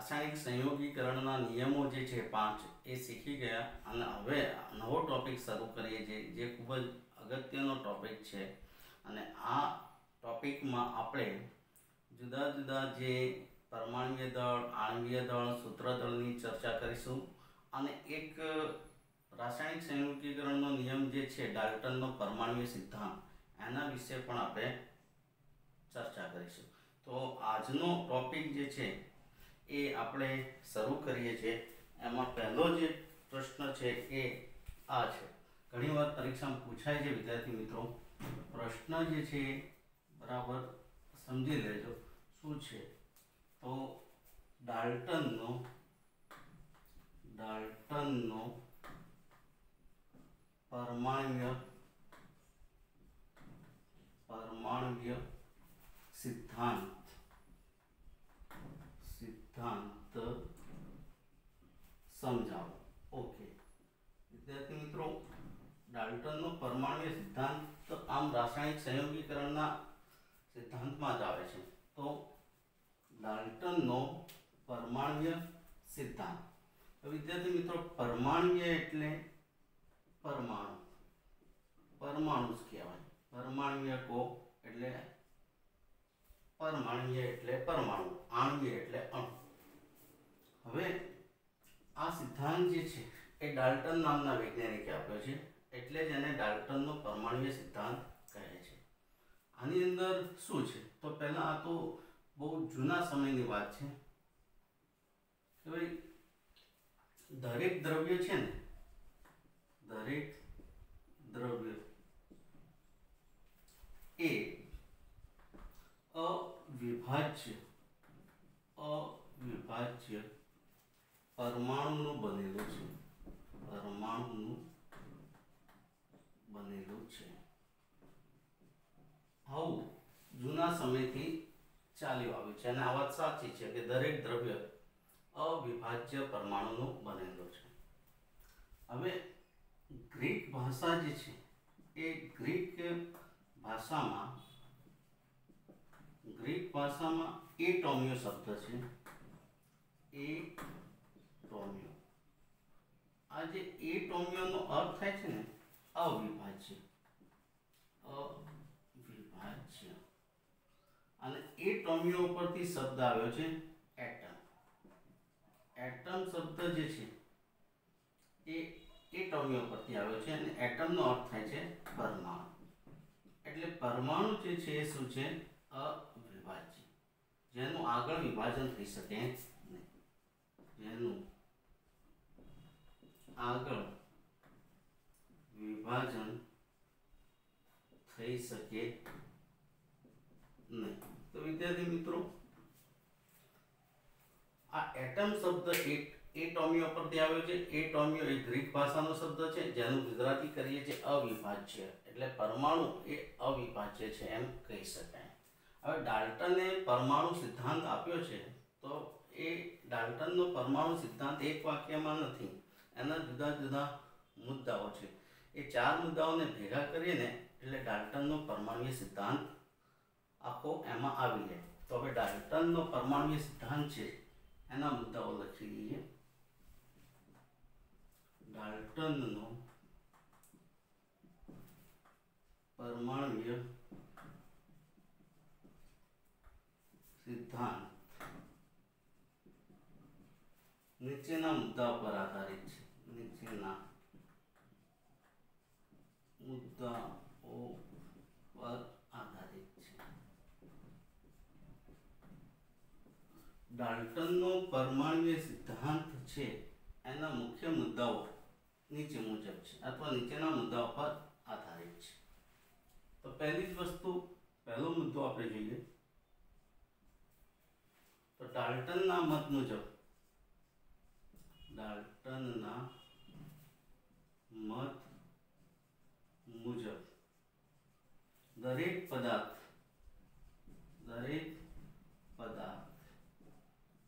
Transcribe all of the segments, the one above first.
રાસાયણિક સંયોગીકરણના નિયમો જે છે 5 એ શીખી ગયા અને હવે નવો ટોપિક શરૂ કરીએ છીએ જે ખૂબ જ અગત્યનો ટોપિક છે અને આ ટોપિકમાં આપણે જુદા જુદા જે પરમાણ્વીય દળ, આણ્વીય દળ, સૂત્રદળની ચર્ચા કરીશું અને એક રાસાયણિક સંયોગીકરણનો નિયમ જે છે ડાલ્ટનનો પરમાણ્વીય સિદ્ધાંત એના વિશે પણ આપણે ચર્ચા કરીશું। તો આજનો ટોપિક જે છે એ આપણે શરૂ કરીએ છીએ। એમાં પહેલો જે પ્રશ્ન છે એ આ છે, ઘણીવાર પરીક્ષામાં પૂછાય છે વિદ્યાર્થી મિત્રો, પ્રશ્ન જે છે બરાબર સમજી લેજો શું છે। તો ડાલ્ટનનો પરમાણ્વીય સિદ્ધાંત સમજાવો। ઓકે વિદ્યાર્થી મિત્રો, ડાલ્ટનનો પરમાણ્વીય સિદ્ધાંત આમ રાસાયણિક સંયોગીકરણના સિદ્ધાંતમાં જ આવે છે। તો ડાલ્ટનનો પરમાણ્વીય સિદ્ધાંત, તો વિદ્યાર્થી મિત્રો પરમાણ્વીય એટલે પરમાણુ જ કહેવાય। પરમાણ્વીય કો એટલે પરમાણુ, આણ્વીય એટલે અણુ। હવે આ સિદ્ધાંત જે છે એ ડાલ્ટન નામના વૈજ્ઞાનિકે આપ્યો છે, એટલે જ એને ડાલ્ટનનો પરમાણ્વીય સિદ્ધાંત કહે છે। આની અંદર શું છે, તો પહેલા આ તો બહુ જૂના સમયની વાત છે કે ભાઈ દરેક દ્રવ્ય છે ને, દરેક દ્રવ્ય એ અવિભાજ્ય પરમાણુનું બનેલું છે। આવું જૂના સમયથી ચાલ્યું આવ્યું છે અને આ વાત સાચી છે કે દરેક દ્રવ્ય અવિભાજ્ય પરમાણુનું બનેલું છે। હવે ગ્રીક ભાષા જે છે એ ગ્રીક ભાષામાં એટોમિયો શબ્દ છે, એટોમિયો। આ જે એટોમિયોનો અર્થ થાય છે ને અવિભાજ્ય, અને એટોમિયો ઉપરથી શબ્દ આવ્યો છે એટમ। એટમ શબ્દ જે છે એ એટોમિયો પરથી આવ્યો છે અને એટમનો અર્થ થાય છે પરમાણુ। એટલે પરમાણુ જે છે એ શું છે, અવિભાજ્ય, જેનું આગળ વિભાજન થઈ શકે નહીં, તો વિદ્યાર્થી મિત્રો આ એટમ શબ્દ એટોમિયો પરથી આવ્યો છે। એટોમિયો એ ગ્રીક ભાષાનો શબ્દ છે જેનું ગુજરાતી કરીએ છીએ અવિભાજ્ય, એટલે પરમાણુ એ અવિભાજ્ય છે એમ કહી શકાય। હવે ડાલ્ટને પરમાણુ સિદ્ધાંત આપ્યો છે, તો એ ડાલ્ટનનો પરમાણુ સિદ્ધાંત એક વાક્યમાં નથી, એના જુદા જુદા મુદ્દાઓ છે। એ 4 મુદ્દાઓને ભેગા કરીને એટલે ડાલ્ટનનો પરમાણ્વીય સિદ્ધાંત આખો એમાં આવી જાય। તો હવે ડાલ્ટનનો પરમાણ્વીય સિદ્ધાંત છે એના મુદ્દાઓ લખી દઈએ। ડાલ્ટનનો પરમાણ્વીય સિદ્ધાંત નીચેના મુદ્દા પર આધારિત છે, ડાલ્ટનનો પરમાણ્વીય સિદ્ધાંત છે એના મુખ્ય મુદ્દાઓ નીચે મુજબ છે અથવા નીચેના મુદ્દાઓ પર આધારિત છે। તો પહેલી જ વસ્તુ, પહેલો મુદ્દો આપણે જોઈએ તો ડાલ્ટનના મત મુજબ દરેક પદાર્થ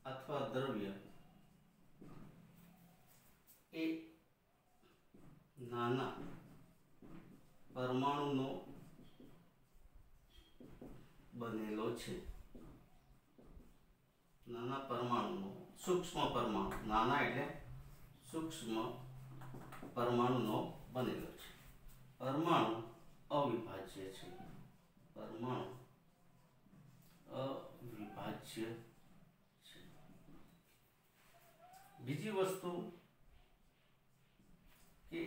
અથવા દ્રવ્ય એ નાના પરમાણુનો બનેલો છે। નાના પરમાણુનો સૂક્ષ્મ પરમાણુ, નાના એટલે સૂક્ષ્મ પરમાણુનો બનેલો છે. પરમાણુ અવિભાજ્ય છે. પરમાણુ અવિભાજ્ય છે. બીજી વસ્તુ કે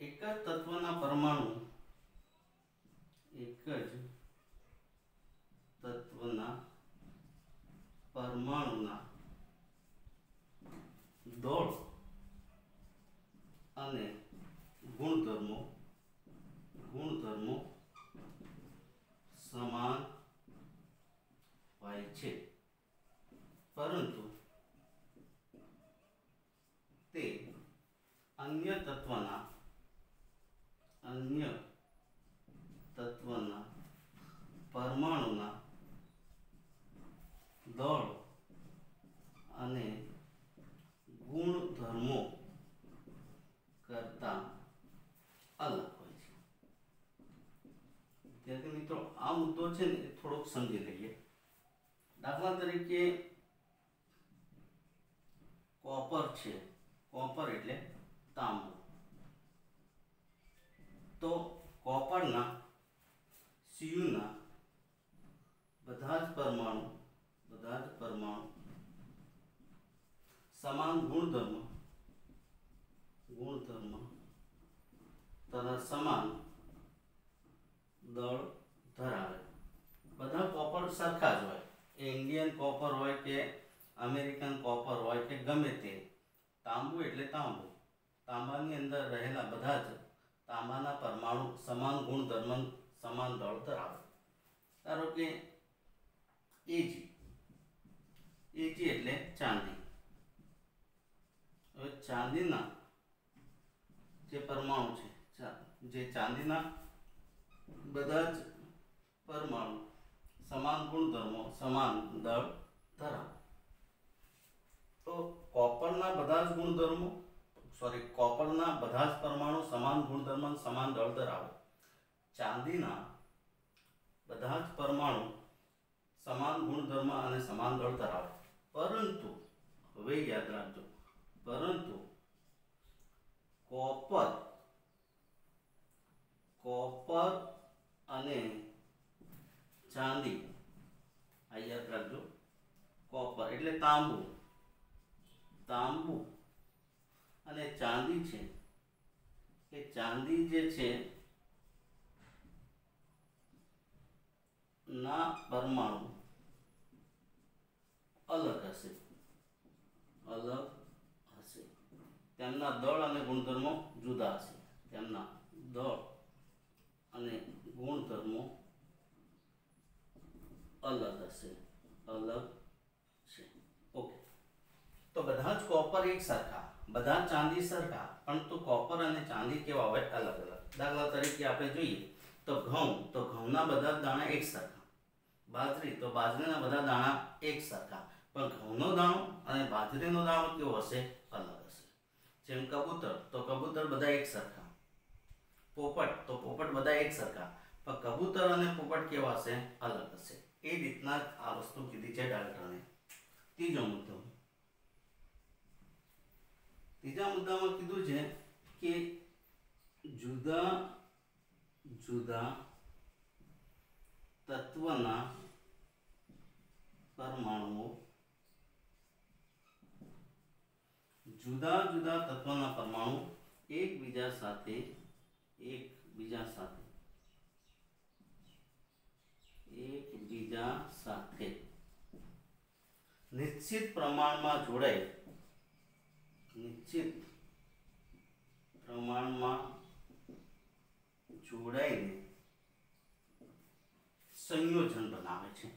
એક જ તત્વના પરમાણુ, એક જ તત્વના પરમાણુના દળ અને ગુણધર્મો સમાન હોય છે, પરંતુ તે અન્ય તત્વના પરમાણુના દળ અને ગુણધર્મો કરતા અલગ હોય છે. વિદ્યાર્થી મિત્રો, આ મુદ્દો છે ને એ થોડોક સમજી લઈએ. દાખલા તરીકે કોપર છે. કોપર એટલે તાંબુ. તો કોપરના Cu બધા જ પરમાણુ સમાન ગુણધર્મ તથા સમાન દળ ધરાવે. બધા કોપર સરખા જ હોય. ઇન્ડિયન કોપર હોય કે અમેરિકન કોપર હોય કે ગમે તે, તાંબુ એટલે તાંબુ. તાંબાની અંદર રહેલા બધા જ તાંબાના પરમાણુ સમાન ગુણધર્મ સમાન દળ ધરાવે. ધારો કે Ag એટલે ચાંદી. હવે ચાંદીના જે પરમાણુ છે, જે ચાંદીના બધા જ પરમાણુ સમાન ગુણધર્મો સમાન દળ ધરાવે. તો કોપરના બધા જ પરમાણુ સમાન ગુણધર્મ સમાન દળ ધરાવે. ચાંદીના બધા જ પરમાણુ સમાન ગુણધર્મ અને સમાન દળ ધરાવે. પરંતુ હવે યાદ રાખજો, પરંતુ કોપર અને ચાંદી, આ યાદ રાખજો. કોપર એટલે તાંબુ અને ચાંદી છે, કે ચાંદી જે છે ના પરમાણુ અલગ હશે. તેમના દળ અને ગુણધર્મો જુદા હશે. અલગ છે. ઓકે. તો બધા જ કોપર એક સરખા, બધા ચાંદી સરખા, પરંતુ કોપર અને ચાંદી કેવા હોય? અલગ અલગ. દાખલા તરીકે આપણે જોઈએ તો ઘઉંના બધા દાણા એક સરખા. બાજરી તો બાજરીના બધા દાણા એક સરખા, પણ ઘઉંનો દાણો અને બાજરીનો દાણો કેવો હશે? અલગ હશે. જેમ કબૂતર તો કબૂતર બધા એક સરખા. પોપટ બધા એક સરખા, પણ કબૂતર અને પોપટ કેવા હશે? અલગ હશે. એ રીતના આ વસ્તુ કીધી છે ડાલ્ટને. ત્રીજા મુદ્દામાં કીધું છે કે જુદા જુદા તત્વના પરમાણુઓ એકબીજા સાથે નિશ્ચિત પ્રમાણમાં જોડાઈને સંયોજન બનાવે છે.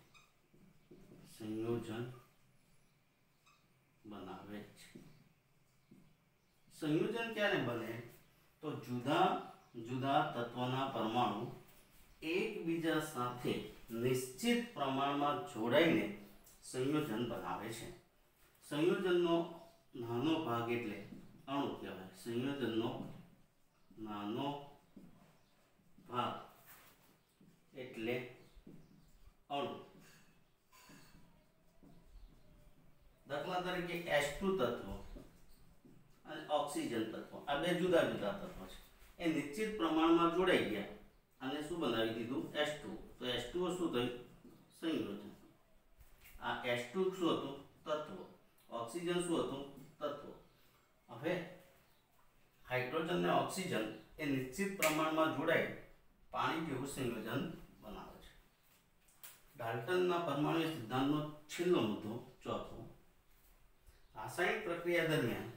સંયોજન ક્યારે બને? તો જુદા જુદા તત્વના પરમાણુ એકબીજા સાથે નિશ્ચિત પ્રમાણમાં જોડાઈને સંયોજન બનાવે છે. સંયોજનનો નાનો ભાગ એટલે અણુ કહેવાય. સંયોજનનો નાનો ભાગ એટલે અણુ. દાખલા તરીકે તરીકે H2 તત્વ અને ઓક્સિજન તત્વ આ બે જુદા જુદા તત્વો છે, એ નિશ્ચિત પ્રમાણમાં જોડાઈ ગયા અને શું બનાવી દીધું H2. તો H2O શું થયું સંયોજન. આ H2 શું હતું તત્વ, ઓક્સિજન શું હતું તત્વ. હવે હાઇડ્રોજન અને ઓક્સિજન એ નિશ્ચિત પ્રમાણમાં જોડાઈ પાણી જેવું સંયોજન બનાવે છે. ડાલ્ટનના પરમાણુ સિદ્ધાંતનો છેલ્લો મુદ્દો ચોથો, રાસાયણિક પ્રક્રિયા દરમિયાન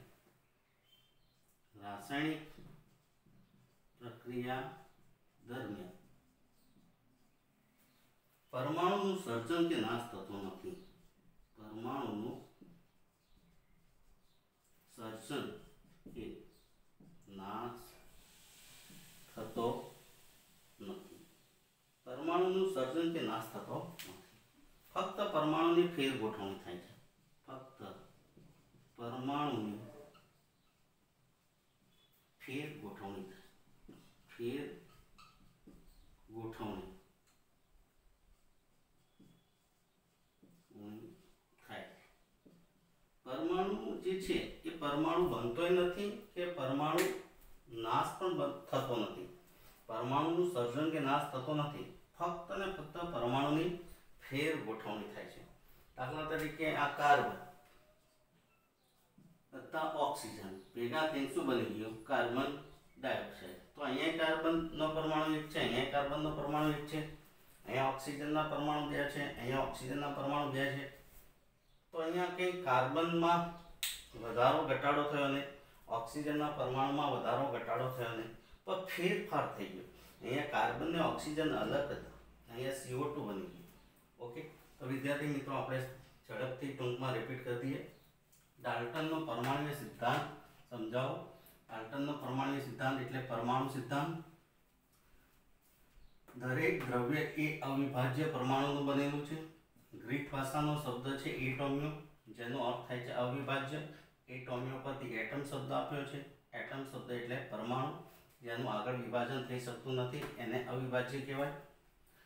પરમાણુનું સર્જન કે નાશ થતો નથી. પરમાણુનું સર્જન કે નાશ થતો નથી. પરમાણુનું સર્જન કે નાશ થતો નથી. ફક્ત પરમાણુની ફેર ગોઠવણી થાય છે. ફક્ત પરમાણુની ફેર ગોઠવણી થાય. ફેર ગોઠવણી થાય. પરમાણુ જે છે એ પરમાણુ બનતોય નથી કે પરમાણુ નાશ પણ થતો નથી. પરમાણુનું સર્જન કે નાશ થતો નથી. ફક્ત ને ફક્ત પરમાણુની ફેર ગોઠવણી થાય છે. દાખલા તરીકે આ કાર્બન તથા ઓક્સિજન ભેગા થઈને શું બની ગયું કાર્બન ડાયોક્સાઇડ. તો અહીંયા કાર્બનનો પરમાણુ એક છે, અહીંયા કાર્બનનો પરમાણુ એક છે, અહીંયા ઓક્સિજનના પરમાણુ બે છે, અહીંયા ઓક્સિજનના પરમાણુ બે છે. તો અહીંયા કંઈ કાર્બનમાં વધારો ઘટાડો થયો ને ઓક્સિજનના પરમાણુમાં વધારો ઘટાડો થયો ને પણ ફેરફાર થઈ ગયો. અહીંયા કાર્બન ને ઓક્સિજન અલગ હતા, અહીંયા CO2 બની ગયું. ઓકે, તો વિદ્યાર્થી મિત્રો આપણે ઝડપથી ટૂંકમાં રિપીટ કરી દઈએ. ડાલ્ટનનો પરમાણુય સિદ્ધાંત સમજાવો. ડાલ્ટનનો પરમાણુય સિદ્ધાંત એટલે પરમાણુ સિદ્ધાંત. દરેક દ્રવ્ય એ અવિભાજ્ય પરમાણુનું બનેલું છે. ગ્રીક ભાષાનો શબ્દ છે એટોમિયો, જેનો અર્થ થાય છે અવિભાજ્ય. એટોમિયો પરથી એટમ શબ્દ આપ્યો છે. એટમ શબ્દ એટલે પરમાણુ જેનું આગળ વિભાજન થઈ શકતું નથી, એને અવિભાજ્ય કહેવાય.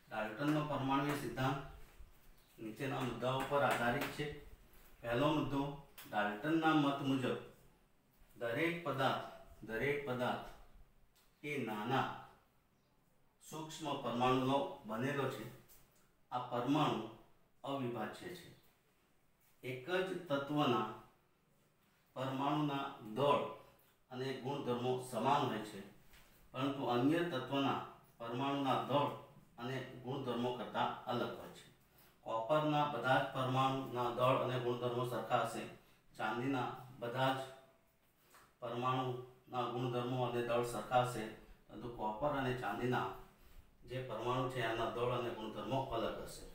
ડાલ્ટનનો પરમાણુય સિદ્ધાંત નીચેના મુદ્દાઓ પર આધારિત છે. પહેલો મુદ્દો, ડાલ્ટનના મત મુજબ દરેક પદાર્થ એ નાના સૂક્ષ્મ પરમાણુનો બનેલો છે. આ પરમાણુ અવિભાજ્ય છે. એક જ તત્વના પરમાણુના દળ અને ગુણધર્મો સમાન હોય છે, પરંતુ અન્ય તત્વના પરમાણુના દળ અને ગુણધર્મો કરતાં અલગ હોય છે. કોપરના બધા જ પરમાણુના દળ અને ગુણધર્મો સરખા હશે. ચાંદીના બધા જ પરમાણુના ગુણધર્મો અને દળ સરખા હશે, પરંતુ કોપર અને ચાંદીના જે પરમાણુ છે એના દળ અને ગુણધર્મો અલગ હશે.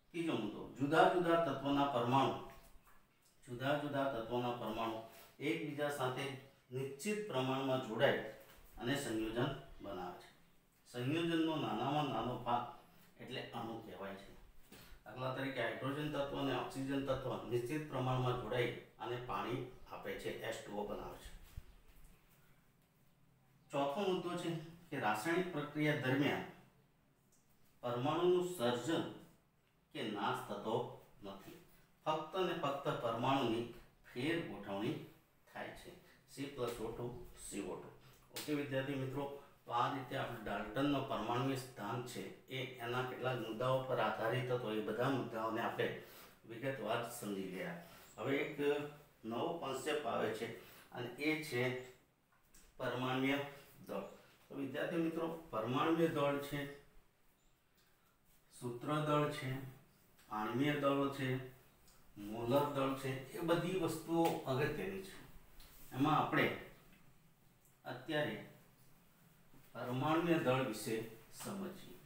ત્રીજો મુદ્દો, જુદા જુદા તત્વોના પરમાણુ એકબીજા સાથે નિશ્ચિત પ્રમાણમાં જોડાય અને સંયોજન બનાવે છે. સંયોજનનો નાનામાં નાનો ભાગ એટલે અણુ કહેવાય છે. દાખલા તરીકે હાઇડ્રોજન તત્વ અને ઓક્સિજન તત્વ નિશ્ચિત પ્રમાણમાં જોડાઈ અને પાણી આપે છે, H2O બનાવે છે. ચોથો મુદ્દો છે કે રાસાયણિક પ્રક્રિયા દરમિયાન પરમાણુનું સર્જન કે નાશ થતો નથી. ફક્ત ને ફક્ત પરમાણુની ફેર ગોઠવણી થાય છે. C+O2 CO2. ઓકે વિદ્યાર્થી મિત્રો, તો આ રીતે આપણે ડાલ્ટનનો પરમાણુય સિદ્ધાંત છે એ એના કેટલાક મુદ્દાઓ પર આધારિત હતો. એ બધા મુદ્દાઓને આપણે વિગતવાર સમજી ગયા. હવે એક નવો કોન્સેપ્ટ આવે છે અને એ છે પરમાણુય દળ. તો વિદ્યાર્થી મિત્રો, પરમાણુય દળ છે, સૂત્ર દળ છે, આણ્વીય દળ છે, મોલર દળ છે, એ બધી વસ્તુઓ અગત્યની છે. એમાં આપણે અત્યારે પરમાણુય દળ વિશે સમજીએ.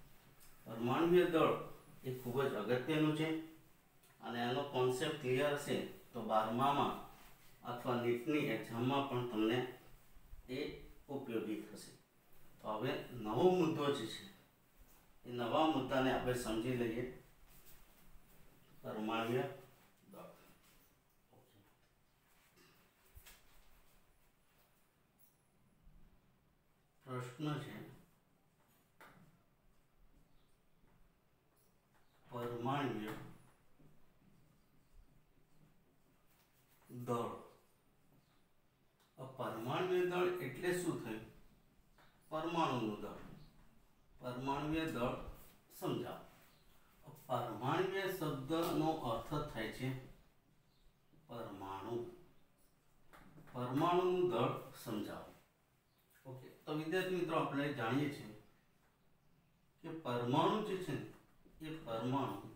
પરમાણુય દળ એ ખૂબ જ અગત્યનું છે અને એનો કોન્સેપ્ટ ક્લિયર હશે તો 12માં અથવા નીટની એક્ઝામમાં પણ તમને એ ઉપયોગી થશે. તો હવે નવો મુદ્દો જે છે એ નવા મુદ્દાને આપણે સમજી લઈએ. પરમાણુય દળ. પ્રશ્ન છે, પરમાણુય દળ. પરમાણુય દળ એટલે શું થયું? પરમાણુનું દળ. પરમાણુય દળ સમજાવો. પરમાણુય શબ્દનો અર્થ થાય છે પરમાણુ. પરમાણુનું દળ સમજાવો. ઓકે, તો વિદ્યાર્થી મિત્રો આપણે જાણીએ છીએ કે પરમાણુ જે છે ને એ પરમાણુ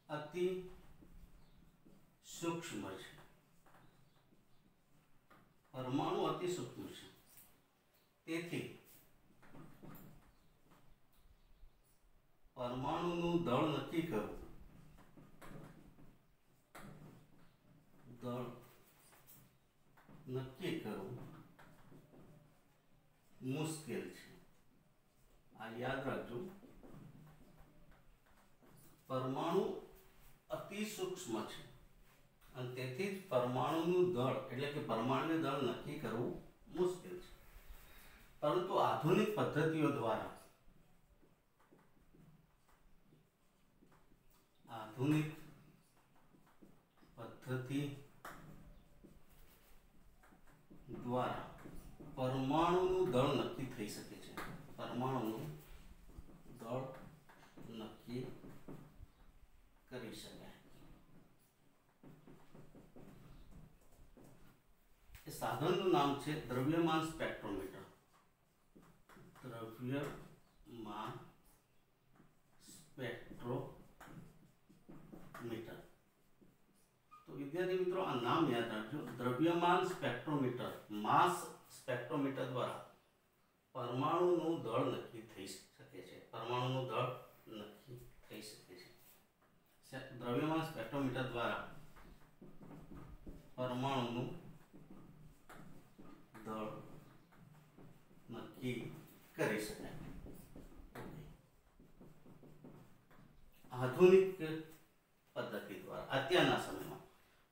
અતિ સૂક્ષ્મ છે. પરમાણુ અતિ સૂક્ષ્મ છે. તેથી પરમાણુનું દળ નક્કી કરવું મુશ્કેલ છે. આ યાદ રાખજો. પરમાણુ અતિ સૂક્ષ્મ છે અને તેથી જ પરમાણુનું દળ એટલે કે પરમાણુનું દળ નક્કી કરવું મુશ્કેલ છે. પરંતુ આધુનિક પદ્ધતિઓ દ્વારા પરમાણુનું દળ નક્કી થઈ શકે છે. પરમાણુનું દળ નક્કી કરી શકાય. એ સાધનનું નામ છે દ્રવ્યમાન સ્પેક્ટ્રોમીટર. દ્રવ્યમાન સ્પેક્ટ્રોમીટર. તો વિદ્યાર્થી મિત્રો આ નામ યાદ રાખજો. દ્રવ્યમાન સ્પેક્ટ્રોમીટર, માસ સ્પેક્ટ્રોમીટર દ્વારા પરમાણુનું દળ નક્કી થઈ શકે છે. પરમાણુનું દળ નક્કી થઈ શકે છે. દ્રવ્યમાન સ્પેક્ટ્રોમીટર દ્વારા પરમાણુનું દળ નક્કી કરી શકાય. આધુનિક પદ્ધતિ દ્વારા અત્યારના સમયમાં.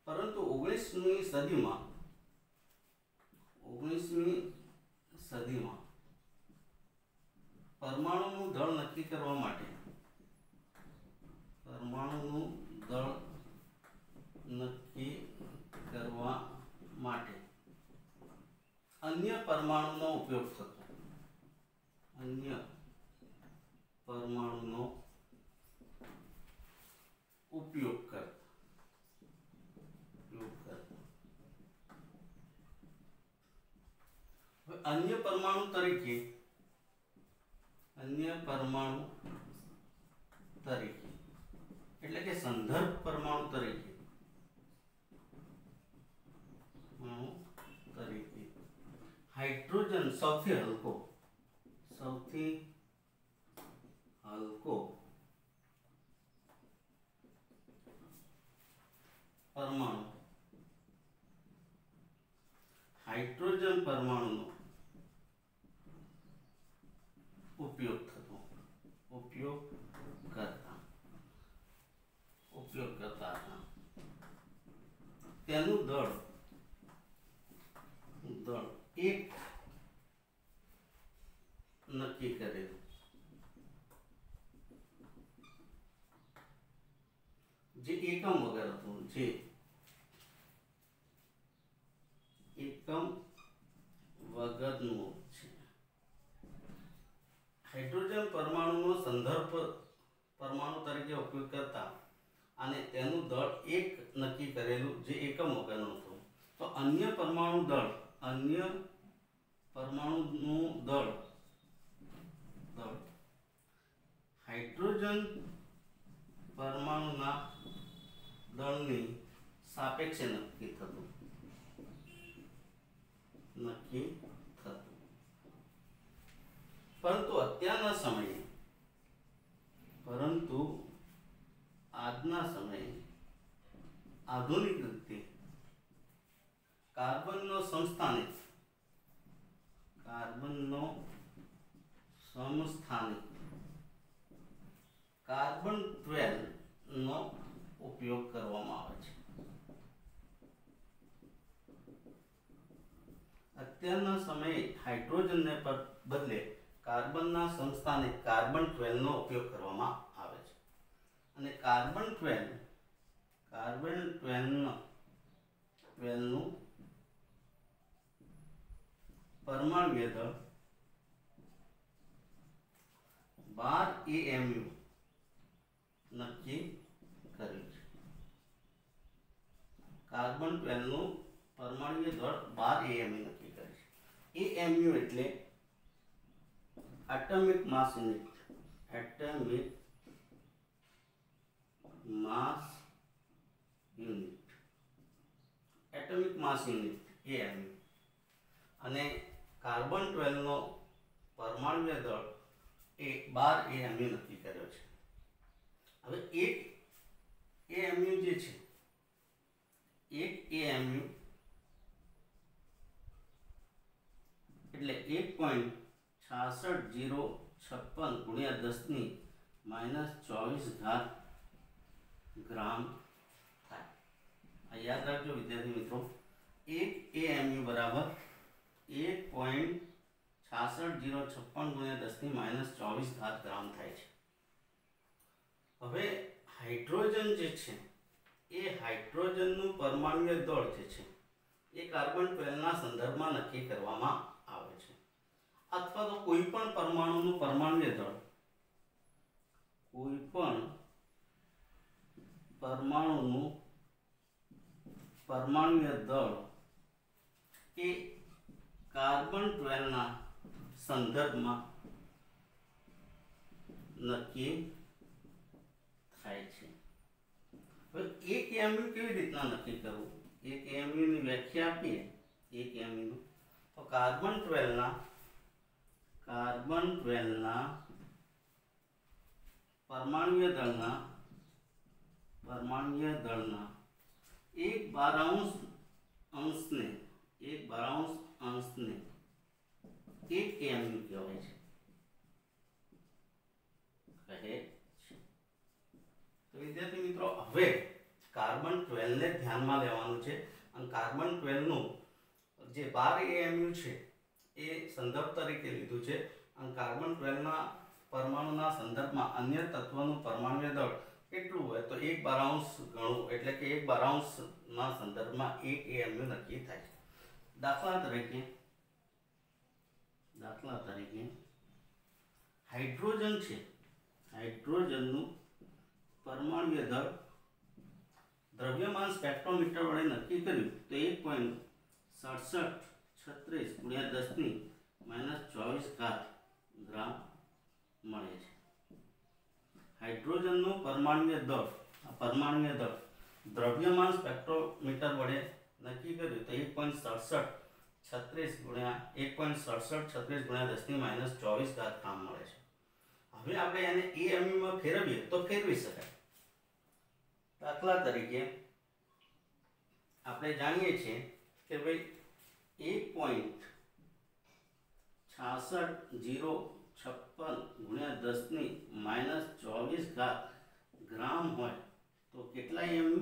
પરંતુ 19મી સદીમાં પરમાણુનું દળ નક્કી કરવા માટે અન્ય પરમાણુનો ઉપયોગ થતો. અન્ય પરમાણુ તરીકે એટલે કે સંદર્ભ પરમાણુ તરીકે હાઇડ્રોજન સૌથી હલકો પરમાણુ, હાઇડ્રોજન પરમાણુનો ઉપયોગ કરતા હતા. તેનું દળ એક નક્કી કરેલું. જે એકમ વગર હતું, જે એકમ વગરનું છે. હાઇડ્રોજન પરમાણુનો સંદર્ભ પરમાણુ તરીકે ઉપયોગ કરતા અને તેનું દળ એક નક્કી કરેલું જે એકમ વગરનું હતું. તો અન્ય પરમાણુનું દળ હાઇડ્રોજન પરમાણુના દળની સાપેક્ષે નક્કી થતું. પરંતુ આજના સમયે આધુનિક રીતે કાર્બનનો સમસ્થાનિક કાર્બન 12 નો ઉપયોગ કરવામાં આવે છે. અત્યારના સમયે હાઇડ્રોજનને બદલે કાર્બનના સમસ્થાને કાર્બન 12 નો ઉપયોગ કરવામાં આવે છે. અને કાર્બન 12 12નું પરમાણ્વીય દળ 12 AMU નક્કી કર્યું છે। કાર્બન 12નું પરમાણ્વીય દળ 12 AMU નક્કી કરે છે। AMU એટલે એટમિક માસ યુનિટ, એટમિક માસ યુનિટ, એટમિક માસ યુનિટ AMU। અને કાર્બન 12નો પરમાણ્વીય દળ એ 12 AMU નક્કી કર્યો છે। હવે એક AMU જે છે, એક AMU એટલે 1.66056 ગુણ્યા 10 - 24 ગ્રામ થાય। આ યાદ રાખજો વિદ્યાર્થી મિત્રો, એક AMU બરાબર 1.66056 ગુણ્યા 10 - 24 ગ્રામ થાય છે। હવે હાઇડ્રોજન જે છે એ હાઇડ્રોજનનું પરમાણ્વીય દળ જે છે એ કાર્બન 12ના સંદર્ભમાં નક્કી કરવામાં આવે છે, અથવા તો કોઈ પણ પરમાણુનું પરમાણ્વીય દળ, કોઈ પણ પરમાણુનું પરમાણ્વીય દળ એ કાર્બન 12ના સંદર્ભમાં નક્કી થાય છે। હવે એક AMU કેવી રીતના નક્કી કરવું? એક AMU ની વ્યાખ્યા આપીએ, એક AMU નું તો કાર્બન 12ના પરમાણ્વીય દળના 1/12 અંશને 1/12 અંશને એક AMU કહેવાય છે, કહે છે। તો વિદ્યાર્થી મિત્રો, હવે કાર્બન 12 ને ધ્યાનમાં લેવાનું છે અને કાર્બન 12 નું જે 12 AMU છે એ સંદર્ભ તરીકે લીધું છે અને કાર્બન 12ના પરમાણુના સંદર્ભમાં અન્ય તત્વનું પરમાણ્વીય દળ કેટલું હોય તો 1/12 ગણું, એટલે કે 1/12 ના સંદર્ભમાં એક AMU નક્કી થાય છે। દાખલા તરીકે હાઇડ્રોજન છે, હાઇડ્રોજનનું પરમાણ્વીય દળ દ્રવ્યમાન સ્પેક્ટ્રોમીટર વડે નક્કી કર્યું તો 1.6736 ગુણ્યા 10 - 24 ગ્રામ મળે છે। હાઇડ્રોજનનું પરમાણ્વીય દળ દ્રવ્યમાન સ્પેક્ટ્રોમીટર વડે નક્કી કર્યું તો 1.6736 ગુણ્યા 10 - 24 ગ્રામ મળે છે। હવે આપણે એને AMU માં ફેરવીએ તો ફેરવી શકાય। દાખલા તરીકે આપણે જાણીએ છીએ કે ભાઈ 1.66056 ગુણ્યા 10 - 24 ગ્રામ હોય તો કેટલા AMU?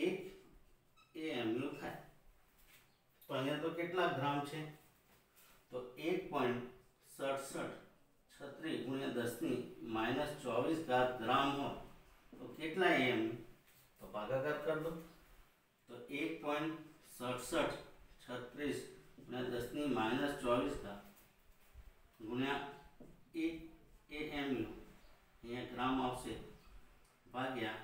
એક AMU થાય। તો અહીંયા તો કેટલા ગ્રામ છે? તો 1.6736 ગુણ્યા 10 - 24 ગ્રામ હોય તો કેટલા AMU? તો ભાગાકાર કરી દો તો 1.6736 ગુણ્યા 10 - 24 ગુણ્યા 1 AMU, અહીંયા ગ્રામ આવશે, ભાગ્યા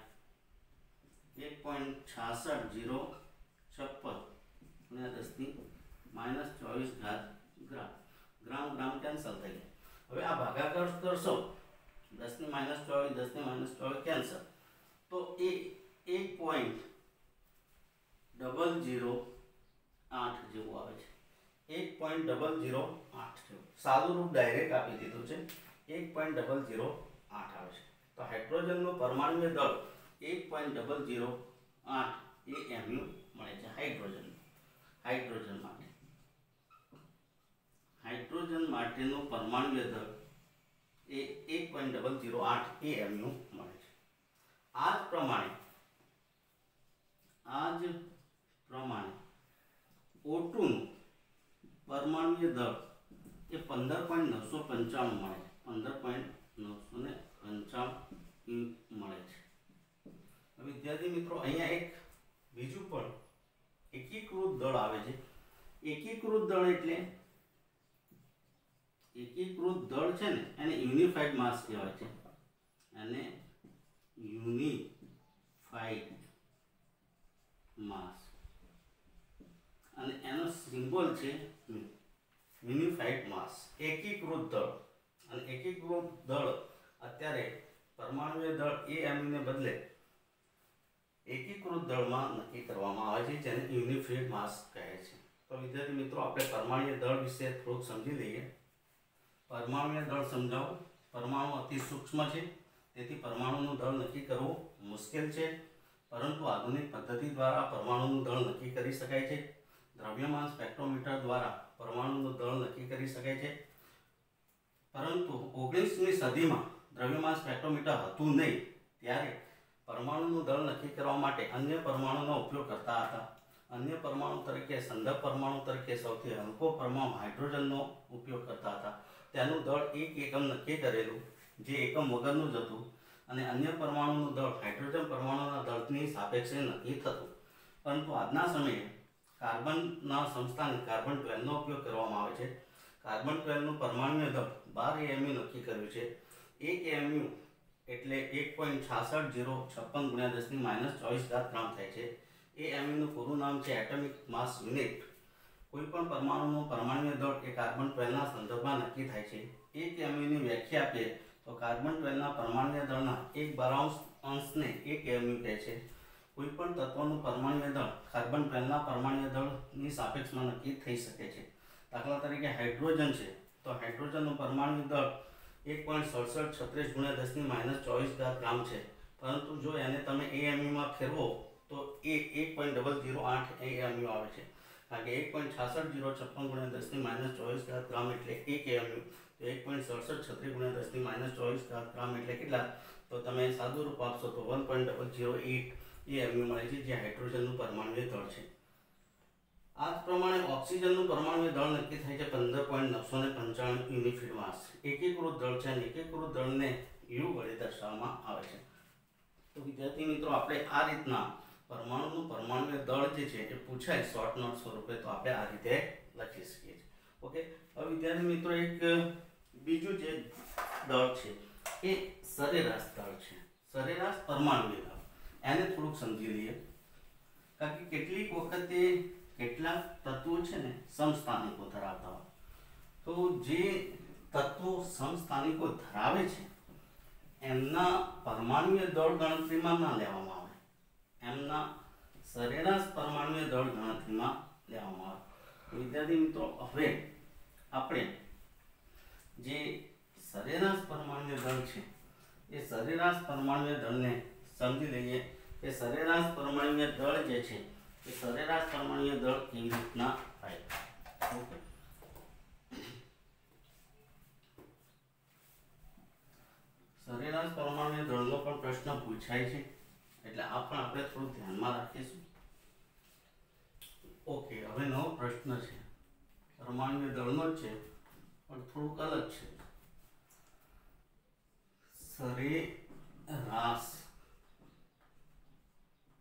1.66056 ગુણ્યા 10 - 24 ગ્રામ। ગ્રામ કેન્સલ થઈ ગયા। હવે આ ભાગાકાર કરશો 10 - 24 કેન્સલ, તો એ 1.008 જેવું આવે છે। 1.008 જેવું સાદું રૂપ ડાયરેક્ટ આપી દીધું છે, 1.008 આવે છે। તો હાઇડ્રોજનનું પરમાણ્વીય દળ 1.008 AMU મળે છે હાઇડ્રોજન માટેનું પરમાણ્વીય દળ એ 1.008 AMU મળે છે। આ જ પ્રમાણે O2 નું પરમાણ્વીય દળ એ 15.995 મળે છે, 15.995 મળે છે। વિદ્યાર્થી મિત્રો, અહીંયા એક બીજું પણ એકીકૃત દળ આવે છે. એકીકૃત દળ એટલે એકીકૃત દળ છે ને એને યુનિફાઈડ માસ કહેવાય છે. અને યુનિફાઈડ માસ અને એનો સિમ્બોલ છે યુનિફાઈડ માસ. એકીકૃત દળ અને એકીકૃત દળ અત્યારે પરમાણુય દળ AMU ને બદલે એકીકૃત દળમાં નક્કી કરવામાં આવે છે, જેને યુનિફાઈડ માસ કહે છે. તો વિદ્યાર્થી મિત્રો, આપણે પરમાણુય દળ વિશે થોડુંક સમજી લઈએ. પરમાણુય દળ સમજાવો. પરમાણુ અતિ સૂક્ષ્મ છે, તેથી પરમાણુનું દળ નક્કી કરવું મુશ્કેલ છે, પરંતુ આધુનિક પદ્ધતિ દ્વારા પરમાણુનું દળ નક્કી કરી શકાય છે. દ્રવ્યમાન સ્પેક્ટ્રોમીટર દ્વારા પરમાણુનું દળ નક્કી કરી શકાય છે, પરંતુ 19મી સદીમાં દ્રવ્યમાન સ્પેક્ટ્રોમીટર હતું નહીં, ત્યારે પરમાણુનું દળ નક્કી કરવા માટે અન્ય પરમાણુનો ઉપયોગ કરતા હતા. અન્ય પરમાણુ તરીકે સંદર્ભ પરમાણુ તરીકે સૌથી હલકો પરમાણુ હાઇડ્રોજનનો ઉપયોગ કરતા હતા. તેનું દળ 1 એકમ નક્કી કરેલું, જે એકમ વગરનું જ હતું, અને અન્ય પરમાણુનું દળ હાઇડ્રોજન પરમાણુના દળની સાપેક્ષે નક્કી થતું. પરંતુ આજના સમયે કાર્બનના સમસ્થાનિક કાર્બન 12નો ઉપયોગ કરવામાં આવે છે. કાર્બન 12નું પરમાણુય દળ 12 AMU નક્કી કર્યું છે. 1 AMU એટલે 1.66056 × 10⁻24 ગ્રામ થાય છે. AMUનું પૂરું નામ છે એટમિક માસ યુનિટ. કોઈપણ પરમાણુનું પરમાણુય દળ એ કાર્બન 12ના સંદર્ભમાં નક્કી થાય છે. 1 AMUની વ્યાખ્યા આપીએ તો કાર્બન 12ના પરમાણુય દળના 1/12 અંશને 1 AMU કહે છે. કોઈપણ તત્વનું પરમાણુય દળ કાર્બન 12ના પરમાણુય દળની સાપેક્ષમાં નક્કી થઈ શકે છે. દાખલા તરીકે હાઇડ્રોજન છે, તો હાઇડ્રોજનનું પરમાણુય દળ 1.6736 × 10⁻24 ગ્રામ છે, પરંતુ જો એને તમે AMUમાં ફેરવો તો એ 1.008 AMU આવે છે. કારણ કે 1.66056 × 10⁻24 ગ્રામ એટલે 1 AMU, તો 1.6736 × 10⁻24 ગ્રામ એટલે કેટલા? તો તમે સાદું રૂપ આપશો તો 1.008 AMU મળે છે, જે હાઇડ્રોજનનું પરમાણુય દળ છે. આ જ પ્રમાણે ઓક્સિજનનું પરમાણુય દળ નક્કી થાય છે 15.995 યુનિફાઈડ માસ. એકીકૃત દળ છે, અને એકીકૃત દળને U વડે દર્શાવવામાં આવે છે. તો વિદ્યાર્થી મિત્રો, આપણે આ રીતના પરમાણુનું પરમાણુય દળ જે છે એ પૂછાય શોર્ટ નોટ સ્વરૂપે, તો આપણે આ રીતે લખી શકીએ છીએ. ઓકે. હવે વિદ્યાર્થી મિત્રો, એક બીજું જે દળ છે એ સરેરાશ દળ છે. સરેરાશ પરમાણુય દળ, એને થોડુંક સમજી લઈએ. કારણ કે કેટલીક વખતે કેટલાક તત્વો છે ને સમસ્થાનિકો ધરાવતા હોય, તો જે તત્વો સમસ્થાનિકો ધરાવે છે એમના પરમાણુય દળ ગણતરીમાં ના લેવામાં આવે, એમના સરેરાશ પરમાણુય દળ ગણતરીમાં લેવામાં આવે. વિદ્યાર્થી મિત્રો, હવે આપણે જે સરેરાશ પરમાણુય દળ છે એ સરેરાશ પરમાણુય દળને સમજી લઈએ કે સરેરાશ પરમાણુય દળ જે છે એ સરેરાશ પરમાણુય દળ કેવી રીતના થાય. ઓકે. સરેરાશ પરમાણુય દળનો પણ પ્રશ્ન પૂછાય છે, એટલે આ પણ આપણે થોડું ધ્યાનમાં રાખીશું. ઓકે. હવે નવો પ્રશ્ન છે, પરમાણુય દળનો જ છે પણ થોડુંક અલગ છે. સરેરાશ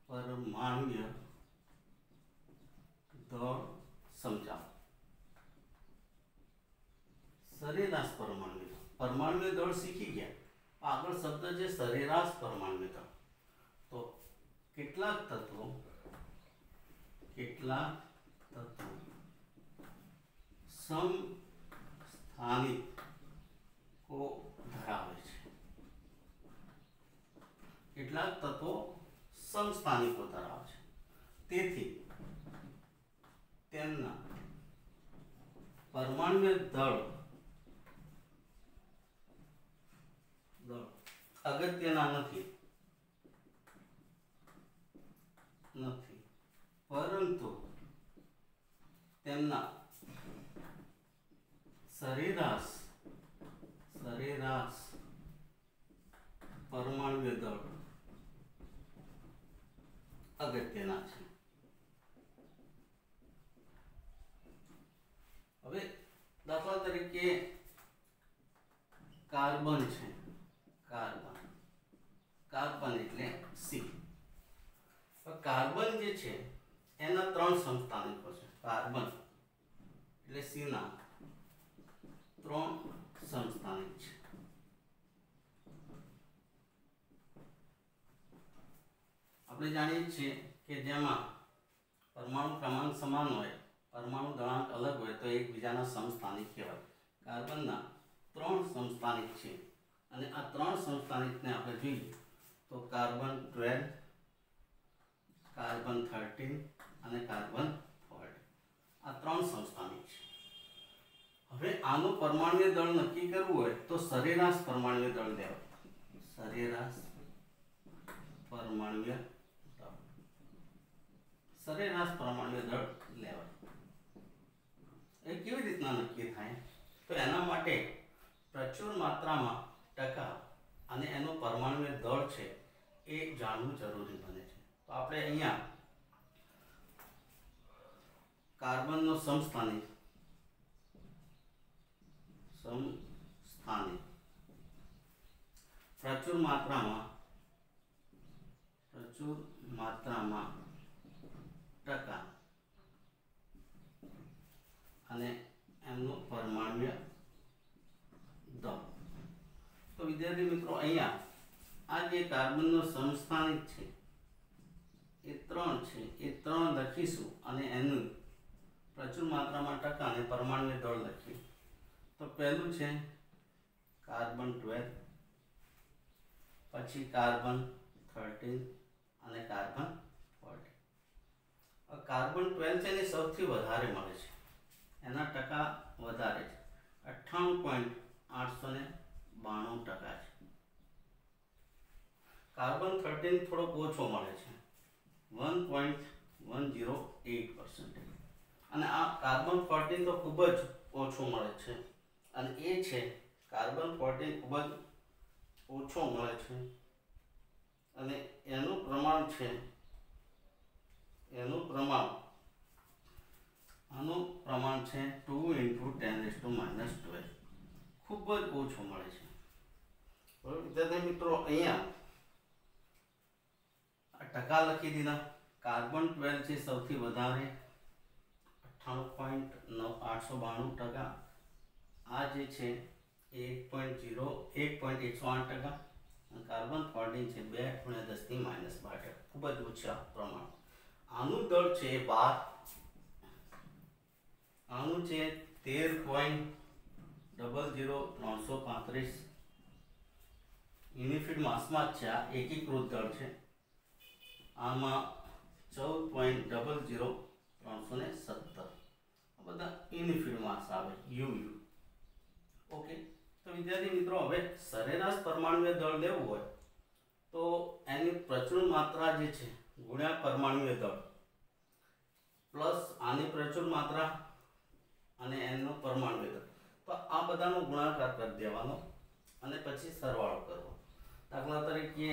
પરમાણુય દળ સમજાવો. સરેરાશ પરમાણુય દળ શીખી ગયા. આગળ શબ્દ છે સરેરાશ પરમાણુય દળ. તો કેટલાક તત્વો સમસ્થાનિકો ધરાવે છે. કેટલાક તત્વો સમસ્થાનિકો ધરાવે છે, તેથી તેમના પરમાણુય દળ અગત્યના નથી, પરંતુ તેમના સરેરાશ પરમાણુય દળ અગત્યના છે. હવે દાખલા તરીકે કાર્બન છે, કાર્બન એટલે C. કાર્બન જે છે એના 3 સમસ્થાનિકો છે. કાર્બન એટલે સી ના 3 સમસ્થાનિક છે. આપણે જાણીએ છીએ કે જેમાં પરમાણુ ક્રમાંક સમાન હોય, પરમાણુ દળાંક અલગ હોય તો એકબીજાના સમસ્થાનિક કહેવાય. કાર્બનના 3 સમસ્થાનિક છે અને આ 3 સમસ્થાનિકને આપણે જોઈએ તો કાર્બન 12, કાર્બન 13 અને કાર્બન 14 આ 3 સમસ્થાનિક છે. હવે આનું પરમાણુય દળ નક્કી કરવું હોય તો સરેરાશ પરમાણુય દળ લેવાય. સરેરાશ પરમાણુય દળ, સરેરાશ પરમાણુય દળ લેવાય. એ કેવી રીતના નક્કી થાય તો એના માટે પ્રચુર માત્રામાં ટકા અને એનું પરમાણુય દળ છે એ જાણવું જરૂરી બને છે. તો આપણે અહીંયા કાર્બનનો સમસ્થાનિક પ્રચુર માત્રામાં ટકા અને એમનું પરમાણુય દળ. તો વિદ્યાર્થી મિત્રો અહીંયા આ જે કાર્બનનો સમસ્થાનિક છે એ 3 છે, એ 3 લખીશું અને એનું પ્રચુર માત્રામાં ટકા અને પરમાણુય દળ લખીએ. તો પહેલું છે કાર્બન 12, પછી કાર્બન 13 અને કાર્બન 14. કાર્બન 12 છે ને સૌથી વધારે મળે છે, એના ટકા વધારે છે, 98.892% છે. કાર્બન 13 થોડોક ઓછો મળે છે, 1.108%. અને આ કાર્બન 14 તો ખૂબ જ ઓછો મળે છે અને એ છે કાર્બન 14 ખૂબ જ ઓછો મળે છે અને એનું પ્રમાણ છે, આનું પ્રમાણ છે 2 × 10⁻². ખૂબ જ ઓછો મળે છે. બરાબર વિદ્યાર્થી મિત્રો, અહીંયા આ ટકા લખી દીધા. કાર્બન 12 છે સૌથી વધારે 98.892%. આ જે છે 1.108%. કાર્બન 14 છે 2 × 10⁻12, ખૂબ જ ઓછા પ્રમાણ. આનું દળ છે 12, આનું છે 13.00335 યુનિટ માસમાં છે. આ એકીકૃત દળ છે. આમાં 14.00317 આ બધા યુનિટ માસ આવે, યુ. ઓકે. તો વિદ્યાર્થી મિત્રો, હવે સરેરાશ પરમાણુય દળ લેવું હોય તો એની પ્રચુર માત્રા જે છે ગુણ્યા પરમાણુય દળ પ્લસ આની પ્રચુર માત્રા અને એનો પરમાણુય દળ, તો આ બધાનો ગુણાકાર કરી દેવાનો અને પછી સરવાળો કરવો. દાખલા તરીકે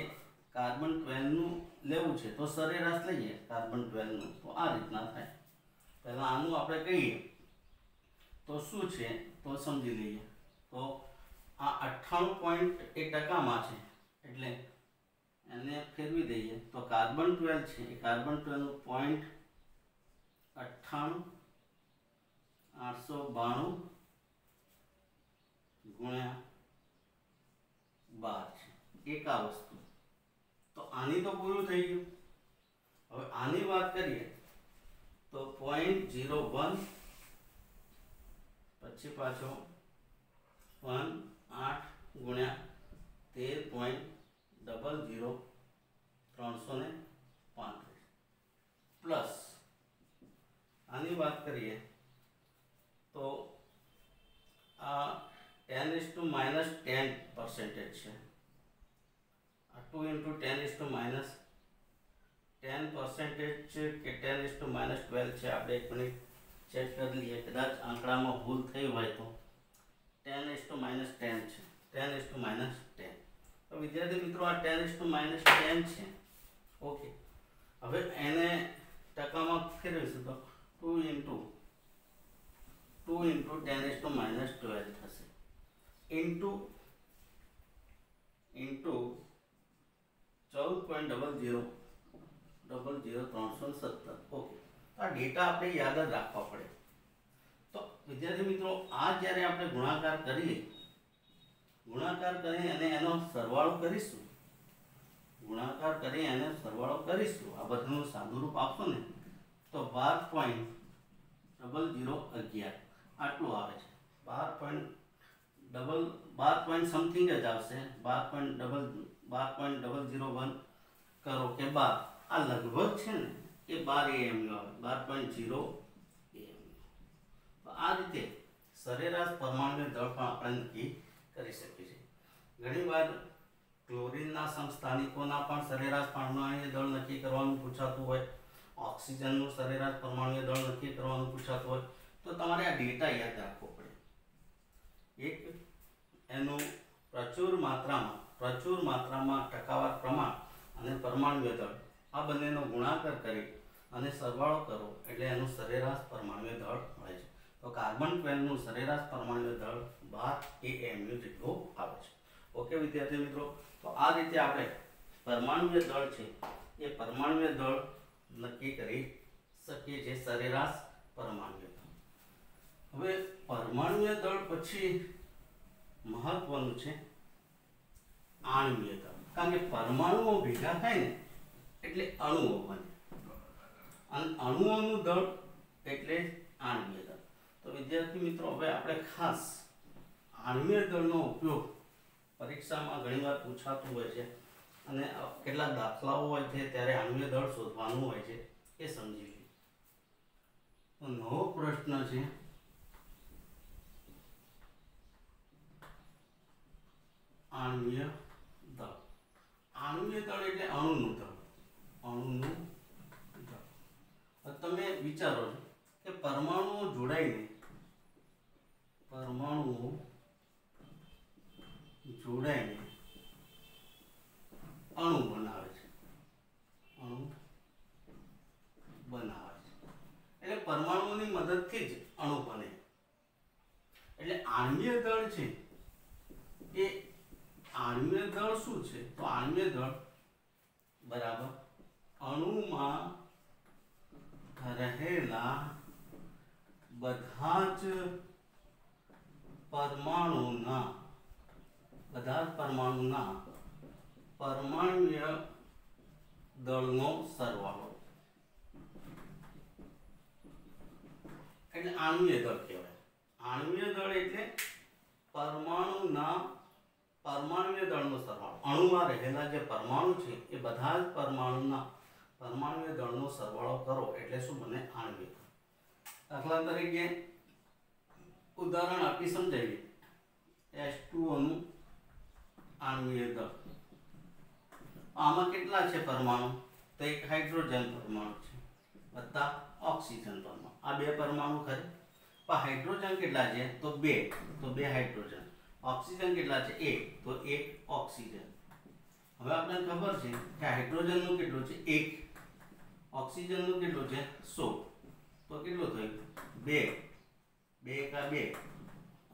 કાર્બન 12 નું લેવું છે તો સરેરાશ લઈએ કાર્બન 12 નું, તો આ રીતના થાય. પહેલા આનું આપણે કહીએ તો શું છે તો સમજી લઈએ. તો આ 98% છે એટલે એને ફેરવી દઈએ તો કાર્બન 12 છે એ કાર્બન 12 નું 0.98892 ગુણ્યા 12 છે. એક આ વસ્તુ. તો આની તો પૂરું થઈ ગયું. હવે આની વાત કરીએ તો 0.01 પછી પાછો 8 ગુણ્યા 13.00335 પ્લસ આની વાત કરીએ તો આ 10⁻10% છે. આ 2 × 10⁻10% છે કે 10⁻12 છે. આપણે એક મિનિટ ચેક કરી લઈએ, કદાચ આંકડામાં ભૂલ થઈ હોય તો. 10⁻10 છે, 10⁻10. તો વિદ્યાર્થી મિત્રો, આ 10⁻10 છે. ઓકે. હવે એને ટકામાં ફેરવીશું તો 2 × 10⁻12 થશે ઇન્ટુ 14.00317. ઓકે. તો આ ડેટા આપણે યાદ જ રાખવા પડે. તો વિદ્યાર્થી મિત્રો, આ જ્યારે આપણે ગુણાકાર કરી અને એનો સરવાળો કરીશું, ગુણાકાર કરી અને સરવાળો કરીશું, આ બધાનું સાદું રૂપ આપશો ને તો 12.0011 આટલું આવે છે. 12 સમથિંગ જ આવશે. 12.001 કરો કે 12, આ લગભગ છે ને એ 12 AMU આવે, 12.0 AMU. આ રીતે સરેરાશ પરમાણુ દળ પણ આપણે નક્કી કરી શકીએ છીએ. ઘણીવાર ક્લોરીનના સમસ્થાનિકોના પણ સરેરાશ પરમાણુ દળ નક્કી કરવાનું પૂછાતું હોય, ઓક્સિજનનું સરેરાશ પરમાણુ દળ નક્કી કરવાનું પૂછાતું હોય, તો તમારે આ ડેટા યાદ રાખવો પડે. એક એનું પ્રચુર માત્રામાં ટકાવાર પ્રમાણ અને પરમાણુ દળ, આ બંનેનો ગુણાકાર કરી અને સરવાળો કરો એટલે એનું સરેરાશ પરમાણુ દળ મળે છે. તો કાર્બન 12 નું સરેરાશ પરમાણુ દળ 12 AMU જેટલું આવે છે. ઓકે વિદ્યાર્થી મિત્રો, તો આ રીતે આપણે પરમાણુ દળ છે એ પરમાણુ દળ નક્કી કરી શકીએ છીએ, સરેરાશ પરમાણુ દળ. હવે પરમાણુ દળ પછી મહત્વનું છે આણ્વીય દળ, કારણ કે પરમાણુઓ ભેગા થાય ને એટલે અણુઓ બને, અને અણુઓનું દળ એટલે આણ્વીય દળ. તો વિદ્યાર્થી મિત્રો, હવે આપણે ખાસ આણ્વીય દળનો ઉપયોગ પરીક્ષામાં ઘણીવાર પૂછાતું હોય છે, અને કેટલાક દાખલાઓ હોય છે ત્યારે આણ્વીય દળ શોધવાનું હોય છે, એ સમજી લઈએ. તો નવો પ્રશ્ન છે, આણ્વીય દળ. આણ્વીય દળ એટલે અણુનું દળ. તમે વિચારો છો કે પરમાણુઓ જોડાઈને અણુ બનાવે છે. એટલે પરમાણુઓની મદદથી જ અણુ બને. એટલે આણ્વીય દળ છે એ આણ્વીય દળ શું છે? તો આણ્વીય દળ બરાબર અણુમાં રહેલા બધા જ પરમાણુના પરમાણ્વીય દળનો સરવાળો એટલે આણ્વીય દળ કહેવાય. આણ્વીય દળ એટલે પરમાણુના પરમાણ્વીય દળનો સરવાળો. અણુમાં રહેલા જે પરમાણુ છે એ બધા જ પરમાણુના પરમાણ્વીય દળનો સરવાળો કરો એટલે શું બને? આણ્વીય દળ. દાખલા તરીકે ઉદાહરણ આપી સમજાવીએ. H2O નું આણ્વીય દળ. આમાં કેટલા છે પરમાણુ? તો એક હાઇડ્રોજન પરમાણુ છે વત્તા ઓક્સિજન પરમાણુ. આ બે પરમાણુ ખરે, પણ હાઇડ્રોજન કેટલા છે? તો 2. તો 2 હાઇડ્રોજન. ઓક્સિજન કેટલા છે? 1. તો 1 ઓક્સિજન. હવે આપણને ખબર છે કે હાઇડ્રોજનનું કેટલું છે? 1. ઓક્સિજનનું કેટલું છે? 100. તો કેટલું થયું? 2 એકા 2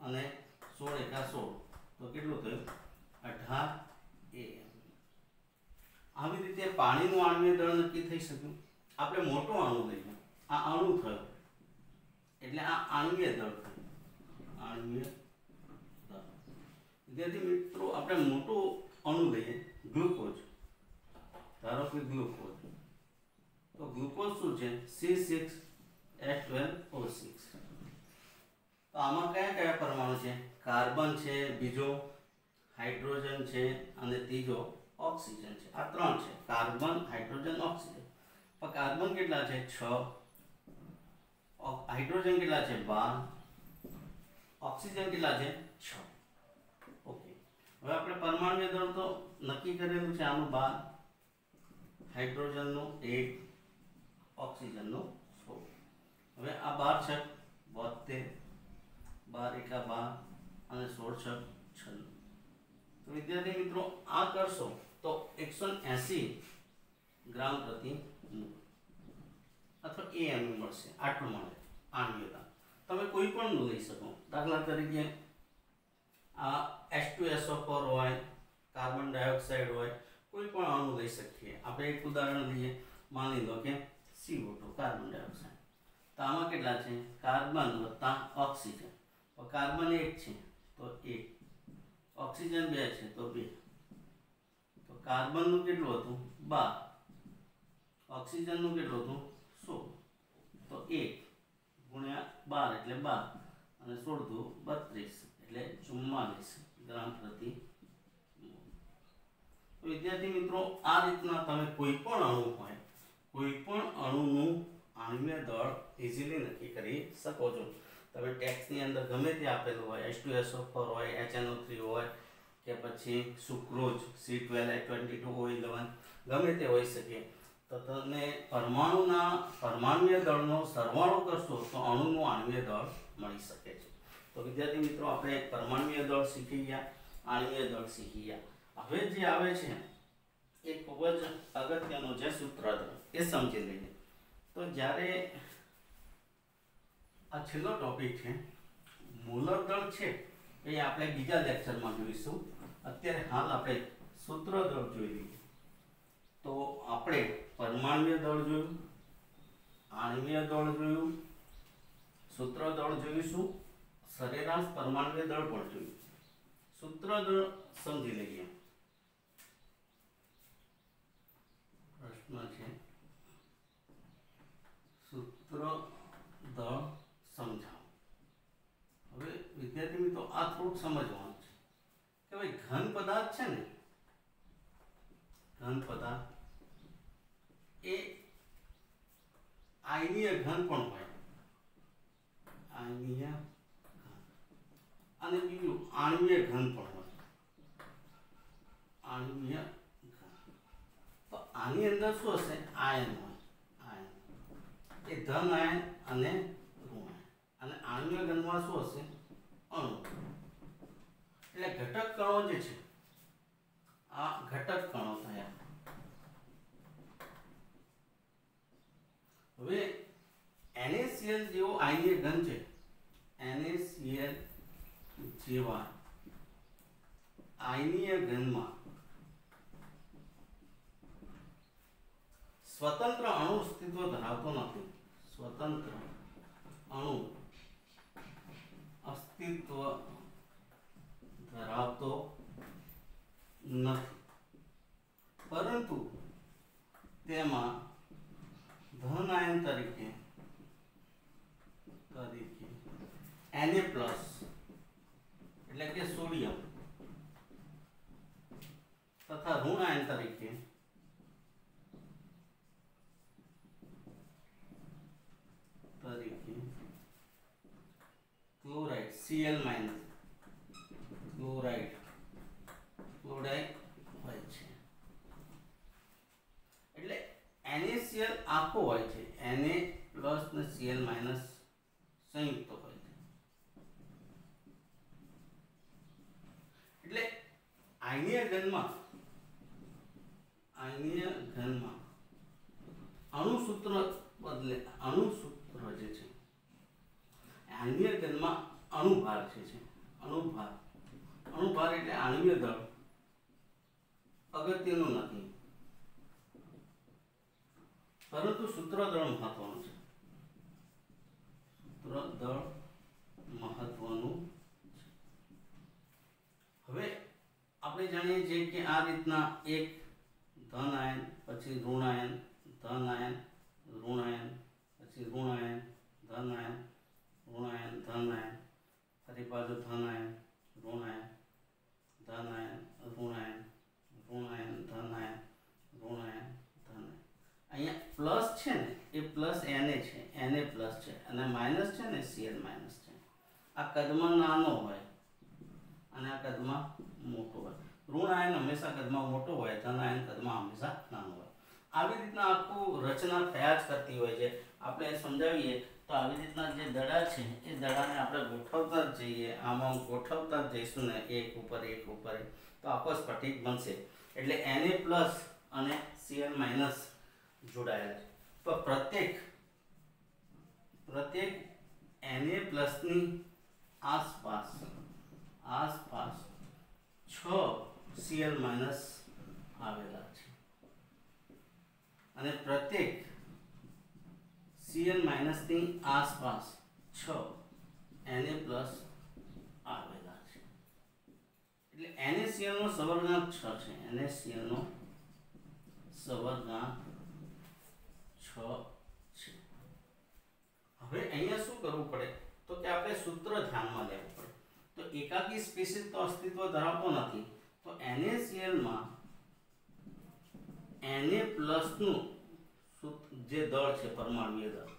અને 16 એકા 16. તો કેટલું થયું? 18 AM. આવી રીતે પાણીનું આણ્વીય દળ નક્કી થઈ શક્યું. આપણે મોટો અણુ લઈએ, આ અણુ થયો એટલે આ આણ્વીય દળ થયું. આણ્વીય દળ. વિદ્યાર્થી મિત્રો, આપણે મોટો અણુ લઈએ, ગ્લુકોઝ. ધારો કે ગ્લુકોઝ. તો ગ્લુકોઝ શું છે? C6H12O6. તો આમાં કયા કયા પરમાણુ છે? કાર્બન છે, બીજો હાઇડ્રોજન છે અને ત્રીજો ઓક્સિજન છે. આ 3 છે: કાર્બન, હાઇડ્રોજન, ઓક્સિજન. પણ કાર્બન કેટલા છે? 6. હાઇડ્રોજન કેટલા છે? 12. ઓક્સિજન કેટલા છે? 6. ઓકે. હવે આપણે પરમાણુ દળ તો નક્કી કરેલું છે, આનું 12, હાઇડ્રોજનનું 1, ઓક્સિજનનું 16. હવે આ 12 છે 72, 12 એકા 12 અને 16 છે 96. તો વિદ્યાર્થી મિત્રો, આ કરશો તો 180 ગ્રામ પ્રતિ મોલ અથવા AMU મળશે. આટલું મળે આણ્વીયતા. તમે કોઈ પણ લઈ શકો. દાખલા તરીકે આ H2SO4 હોય, કાર્બન ડાયોક્સાઇડ હોય, કોઈ પણ અણુ લઈ શકીએ. આપણે એક ઉદાહરણ લઈએ, માની લો કે CO2, કાર્બન ડાયોક્સાઇડ. તો આમાં કેટલા છે? કાર્બન વત્તા ઓક્સિજન. તો કાર્બન 1 છે તો 1, ઓક્સિજન 2 છે તો 2. તો કાર્બનનું કેટલું હતું? 12. ઓક્સિજનનું કેટલું હતું? 16. તો 1 ગુણ્યા 12 એટલે 12 અને 16 દુ 32 એટલે 44 ગ્રામ પ્રતિ મોલ. તો વિદ્યાર્થી મિત્રો, આ રીતના તમે કોઈ પણ અણુ હોય, કોઈ પણ અણુનું આણ્વીય દળ ઇઝીલી નક્કી કરી શકો છો. તમે ટેક્સ્ટની અંદર ગમે તે આપેલું હોય, H2SO4 હોય, HNO3 હોય કે પછી સુક્રોઝ C12H22O11 ગમે તે હોઈ શકે, તો તમે પરમાણુય દળનો સરવાળો કરશો તો અણુનું આણ્વીય દળ મળી શકે છે. તો વિદ્યાર્થી મિત્રો, આપણે પરમાણુય દળ શીખી ગયા, આણ્વીય દળ શીખી ગયા. હવે જે આવે છે એ ખૂબ જ અગત્યનો જે સૂત્ર એ સમજી લઈએ. તો જ્યારે આ છેલ્લો ટોપિક છે મોલર દળ છે એ આપણે બીજા લેક્ચરમાં જોઈશું. અત્યારે હાલ આપણે સૂત્ર દળ જોઈ લઈએ. તો આપણે પરમાણુય દળ જોયું, આણ્વીય દળ જોયું, સૂત્ર દળ જોઈશું, સરેરાશ પરમાણુય દળ પણ જોયું. સૂત્ર દળ સમજી લઈએ. પ્રશ્ન છે સૂત્ર દળ સમજાવો. હવે વિદ્યાર્થી મિત્રો, આ થોડુંક સમજવાનું છે કે ભાઈ ઘન પદાર્થ છે ને, ઘન પદાર્થ એ આયનીય ઘન પણ હોય, આયનીય ઘન, અને બીજું આણ્વીય ઘન પણ હોય, આણ્વીય ઘન. તો આની અંદર શું હશે? આયન હોય, આયન એ ધન આયન અને ઋણ આયન. અને આણ્વીય ઘનમાં શું હશે? અણુ. એટલે ઘટક કણો જે છે, આ ઘટક કણો થયા. હવે NaCl જેવો આયનીય ઘન છે, NaCl જેવા આયનીય ઘનમાં સ્વતંત્ર અણુ અસ્તિત્વ ધરાવતો નથી. સ્વતંત્ર અણુ અસ્તિત્વ ધરાવતો નથી, પરંતુ તેમાં ધન આયન તરીકે Na પ્લસ એટલે કે સોડિયમ તથા ઋણ આયન તરીકે ક્લોરાઇડ Cl માઇનસ ક્લોરાઇડ હોય છે. એટલે NaCl આખો હોય છે, Na પ્લસ ને Cl માઇનસ સંયુક્ત હોય છે. એટલે આયનીય ઘનમાં અણુસૂત્ર બદલે અણુસૂત્ર જે છે, આયનીય ઘનમાં અણુભાર છે, અણુભાર એટલે આણ્વીય દળ અગત્યનું નથી, પરંતુ સૂત્ર દળ મહત્વનું છે. સૂત્ર દળ મહત્વનું છે. હવે આપણે જાણીએ છીએ કે આ રીતના એક ધન આયન, પછી ઋણ આયન, ધન આયન, ઋણ આયન, પછી ઋણ આયન, ધન આયન, ઋણ આયન, ધન આયન, ફરી પાછું ધન આયન, ઋણ આયન, ધન આયન, ઋણ આયન, ઋણ આયન, ધન આયન, ઋણ આયન, ધન આયન. અહીંયા પ્લસ છે ને એ પ્લસ Na છે, Na પ્લસ છે, અને માઇનસ છે ને Cl માઇનસ છે. આ કદમાં નાનો હોય અને આ કદમાં મોટો હોય. ઋણ આયન હંમેશા કદમાં મોટો હોય, ધન આયન કદમાં હંમેશા નાનો હોય. આવી રીતના આખું રચના થયા જ કરતી હોય છે. આપણે સમજાવીએ તો આવી રીતના જે દડા છે એ દડાને આપણે ગોઠવતા જ જઈએ, આમાં ગોઠવતા જ જઈશું ને એક ઉપર તો આખો સ્ફટિક બનશે. એટલે Na પ્લસ અને Cl માઇનસ જોડાયેલા છે. તો પ્રત્યેક Na પ્લસની આસપાસ 6 Cl માઇનસ આવેલા છે, અને પ્રત્યેક Cl Cl માઇનસની આસપાસ 6 Na+ આવેલા છે, એટલે NaCl નો સવર્ગાંક 6 છે, NaCl નો સવર્ગાંક 6 છે। હવે અહીંયા શું કરવું પડે તો કે આપણે સૂત્ર ધ્યાનમાં લેવું પડે। તો એકાકી સ્પીસીસ તો અસ્તિત્વ ધરાવતો નથી, તો NaCl માં Na+ નું જે દળ છે પરમાણુય દળ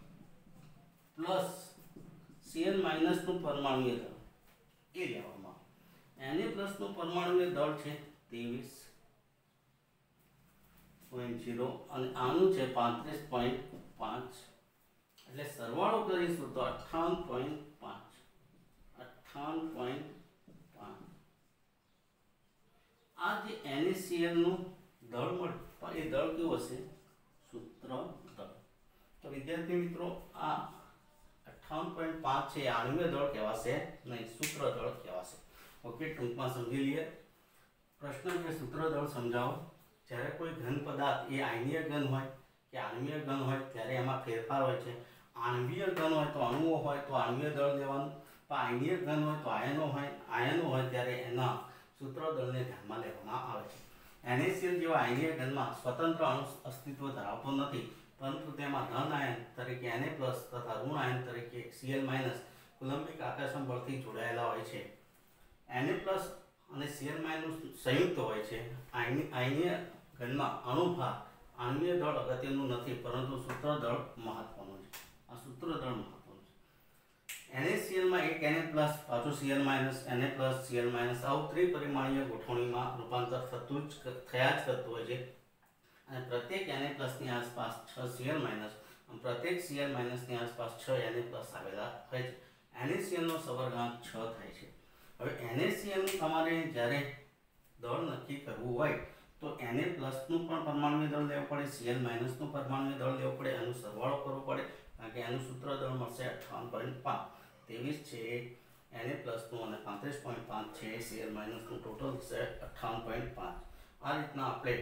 પ્લસ Cl માઇનસ નું પરમાણુય દળ એ લેવામાં આવે। Na+ નું પરમાણુય દળ છે 23.0 અને આનું છે 35.5, એટલે સરવાળો કરીશું તો 58.5 આ જે NaCl નું દળ મળે પણ એ દળ કેવું હશે? સૂત્ર દળ। તો વિદ્યાર્થી મિત્રો આ 58.5 છે આણ્વીય દળ કહેવાશે નહીં, સૂત્ર દળ કહેવાશે। ઓકે, ટૂંકમાં સમજી લઈએ। પ્રશ્ન કે સૂત્ર દળ સમજાવો। જ્યારે કોઈ ઘન પદાર્થ એ આયનીય ઘન હોય કે આણ્વીય ઘન હોય ત્યારે એમાં ફેરફાર હોય છે। આણ્વીય ઘન હોય તો અણુઓ હોય તો આણ્વીય દળ લેવાનું, તો આયનીય ઘન હોય તો આયનો હોય ત્યારે એના સૂત્ર દળને ધ્યાનમાં લેવામાં આવે છે। NaCl જેવા આયનીય ઘનમાં સ્વતંત્ર અણુ અસ્તિત્વ ધરાવતો નથી, પરંતુ તેમાં ધન આયન તરીકે Na+ તથા ઋણ આયન તરીકે Cl- કુલંબિક આકર્ષણ બળથી જોડાયેલા હોય છે। Na+ અને Cl- નું સંયુક્ત હોય છે। આયનીય ઘનમાં અણુભાર આણ્વીય દળ અગત્યનું નથી, પરંતુ સૂત્ર દળ મહત્વનું છે। આ સૂત્ર દળ મહત્વનું છે। NaCl માં એક Na+ પાછું Cl-, Na+, Cl- આવું ત્રિપરિમાણીય ગોઠવણીમાં રૂપાંતર થયા જ કરતું હોય છે, અને પ્રત્યેક Na+ ની આસપાસ 6 Cl- અને પ્રત્યેક Cl- ની આસપાસ 6 Na+ આવેલા હોય છે। NaCl નો સવર્ગાંક 6 થાય છે। હવે NaCl નું તમારે જ્યારે દળ નક્કી કરવું હોય તો Na+ નું પણ પરમાણુય દળ લેવું પડે, Cl- નું પરમાણુય દળ લેવું પડે, એનો સરવાળો કરવો પડે, કારણ કે એનું સૂત્ર દળ મળશે 58.5। 23 છે Na+ નું અને 35.5 છે Cl- નું, ટોટલ છે 58.5। આ રીતના આપણે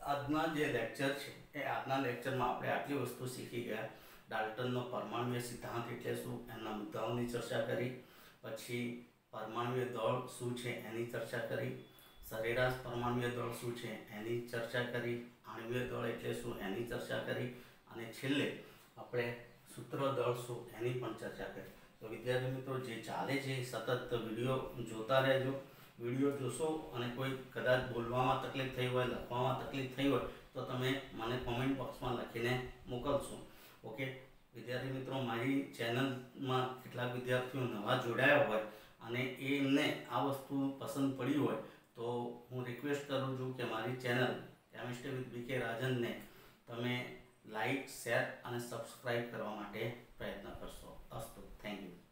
આજના જે લેક્ચર છે એ આજના લેક્ચરમાં આપણે આટલી વસ્તુ શીખી ગયા। ડાલ્ટનનો પરમાણુય સિદ્ધાંત એટલે શું, એના મુદ્દાઓની ચર્ચા કરી, પછી પરમાણુય દળ શું છે એની ચર્ચા કરી, સરેરાશ પરમાણુય દળ શું છે એની ચર્ચા કરી, આણ્વીય દળ એટલે શું એની ચર્ચા કરી, અને છેલ્લે આપણે સૂત્ર દળ શું એની પણ ચર્ચા કરી। તો વિદ્યાર્થી મિત્રો જે ચાલે છે સતત વિડીયો જોતા રહેજો। વિડીયો જોશો અને કોઈ કદાચ બોલવામાં તકલીફ થઈ હોય, લખવામાં તકલીફ થઈ હોય તો તમે મને કોમેન્ટ બોક્સમાં લખીને મોકલશો। ઓકે વિદ્યાર્થી મિત્રો, મારી ચેનલમાં કેટલાક વિદ્યાર્થીઓ નવા જોડાયા હોય અને એમને આ વસ્તુ પસંદ પડી હોય તો હું રિક્વેસ્ટ કરું છું કે મારી ચેનલ કેમિસ્ટ્રી વિથ BK રાજનને તમે લાઈક, શેર અને સબસ્ક્રાઇબ કરવા માટે પ્રયત્ન કરશો। અસ્તુ, થેન્ક યુ।